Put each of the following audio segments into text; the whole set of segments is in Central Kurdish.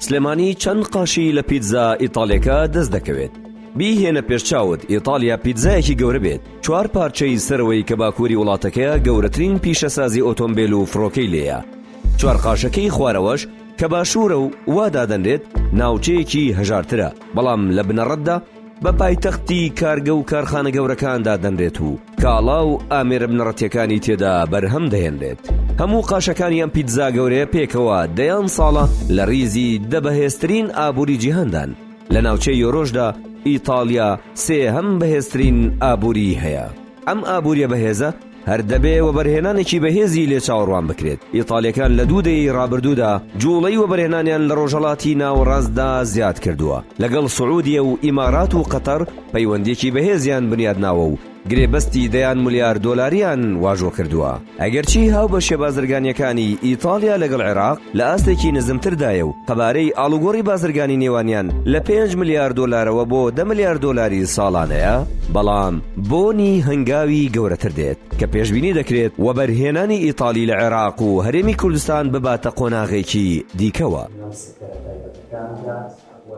سلێمانی چەند قاشی لە پیتزا ئیتاڵیەکە دەست دەکەوێت. بیهێنە پێشچاوت ئیتالیا پیتزایەکی گەورە بێت. 4 پارچەی سەرەوەی کە باکووری وڵاتەکەیە گەورەترین پیشەسازی ئۆتۆمبیل و فڕۆکەی لێیە. 4 قاشەکەی خوارەوەش کە باشوورە و وادادەنرێت ناوچەیەکی هەژارترە، بەڵام لە بنەڕەتدا بە پایتەختی کارگە و کارخانە گەورەکاندا دەنرێت و کاڵا و ئامێرە بنەڕەتیەکانی تێدا بەرهەم دەهێنرێت. هەموو قاشەکانی ئەم پیتزا گەورەیە پێکەوە دەیان ساڵە لە ریزی دەبەهێزترین ئابووری جیهاندان. لە ناوچەی یۆرۆشدا ئیتالیا سێهەم بەهێزترین ئابووری هەیە. ئەم ئابووریە بەهێزە هەر دەبێ وەبەرهێنانێکی بەهێزی لێ چاوەڕوان بکرێت. ئیتاڵیەکان لە دوودەی ڕابردوودا جوڵەی وەبەرهێنانیان لە ڕۆژهەڵاتی ناوەڕاستدا زیاد کردووە. لەگەڵ سعودیە و ئیمارات و قەتەر پەیوەندێکی بەهێزیان بنیادناوە و گرێبەستی دەیان ملیار دۆلاریان واژۆ کردووە. ئەگەرچی هاو بەشێ بازرگانیەکانی ئیتالیا لەگەڵ عێراق لە ئاستێکی نزمتردایە و قەبارەی ئاڵوگۆڕی بازرگانی نێوانیان لە 5 ملیار دۆلارەوە بۆ 10 ملیار دۆلاری ساڵانەیە، بەڵام بۆنی هەنگاوی گەورەتر دێت کە پێشبینی دەکرێت وەبەرهێنانی ئیتالی لە عێراق و هەرێمی کوردستان بباتە قۆناغێکی دیکەوە.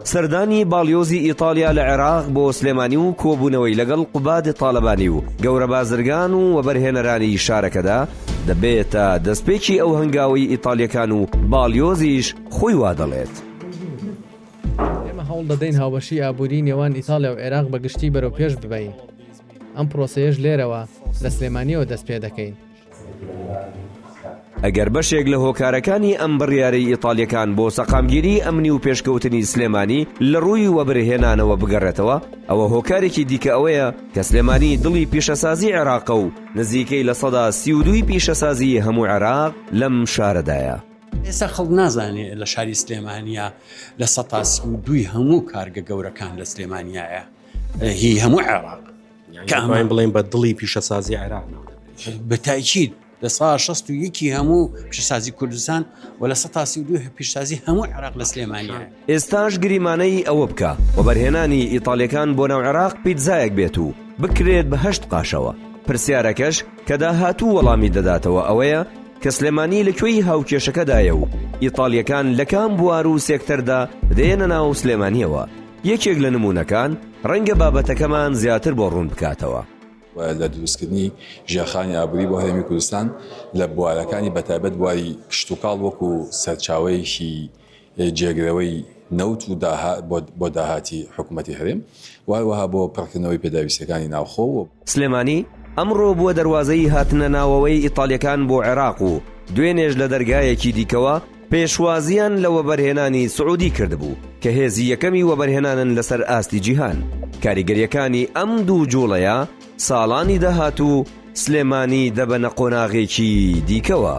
سەردانی باڵیۆزی ئیتالیا لە عێراق بۆ سلێمانی و کۆبوونەوەی لەگەڵ قوبادی تاالبانی و گەورە بازرگان و وەبەرهێنەرانی شارەکەدا دەبێتە دەستپێکی ئەو هەنگاوی ئیتالیەکان و باڵیۆزیش خۆی وا دەڵێت. ئێمە هەوڵ دەدەین هاوبەشی ئابووری نێوان ئیتالیا و عێراق بەگشتی بەرەو پێش ببین. ئەم پرۆسەیەش لێرەوە لە سلێمانیەوە دەست پێ دەکەین. ئەگەر بەشێک لە هۆکارەکانی ئەم بڕیارەی ئیتالیەکان بۆ سەقامگیری ئەمنی و پێشکەوتنی سلێمانی لە ڕووی وەبەرهێنانەوە بگەڕێتەوە، ئەوە هۆکارێکی دیکە ئەوەیە کە سلێمانی دڵی پیشەسازی عێراقە و نزیکەی لە 32 پیشەسازی هەموو عێراق لەم شارەدایە. ئێستا خەڵک نازانێت لە شاری سلێمانیا لە 32 هەموو کارگە گەورەکان لە سلێمانیایە هی هەموو عێراق کاماین بڵێن بە دڵی پیشەسازی عێراق بەتاکید لە 61 هەموو پیشەسازی کوردستان و لە 32 پیشەسازی هەموو عێراق لە سلێمانیایە. ئێستاش گریمانەی ئەوە بکە وەبەرهێنانی ئیتالیەکان بۆ ناو عێراق پیتزایەک بێت و بکرێت بە 8 قاشەوە. پرسیارەکەش کە داهاتوو وەڵامی دەداتەوە ئەوەیە کە سلێمانی لەکوێی هاوکێشەکەدایە و ئیتالیەکان لە کام بوار و سێکتەردا دێنە ناو سلێمانیەوە. یەکێک لە نمونەکان ڕەنگە بابەتەکەمان زیاتر بۆ ڕوون بکاتەوە. لە دروستکردنی ژێرخانی ئابووری بۆ هەرێمی کوردستان لە بوارەکانی بەتایبەت بواری کشتتوکاڵ وەکو سەرچاوەیەکی جێگرەوەی نەوت و بۆ داهاتی حکوومەتی هەرێم وایوەها بۆ پڕکردنەوەی پێداویستەکانی ناوخۆ. سلێمانی ئەمڕۆ بووە دەواازەی هاتنە ناوەوەی ئیتالیەکان بۆ عێراق و دوێنێژ لە دەرگایەکی دیکەوە پێشوازیان لە وەبەرهێنانی سعودی کردبوو کە هێزی یەکەمی وەبەرهێنانن لەسەر ئاستی جیهان. کاریگەریەکانی ئەم دوو جوڵەیە ساڵانی داهاتوو سلێمانی دەبەنە قۆناغێکی دیکەوە.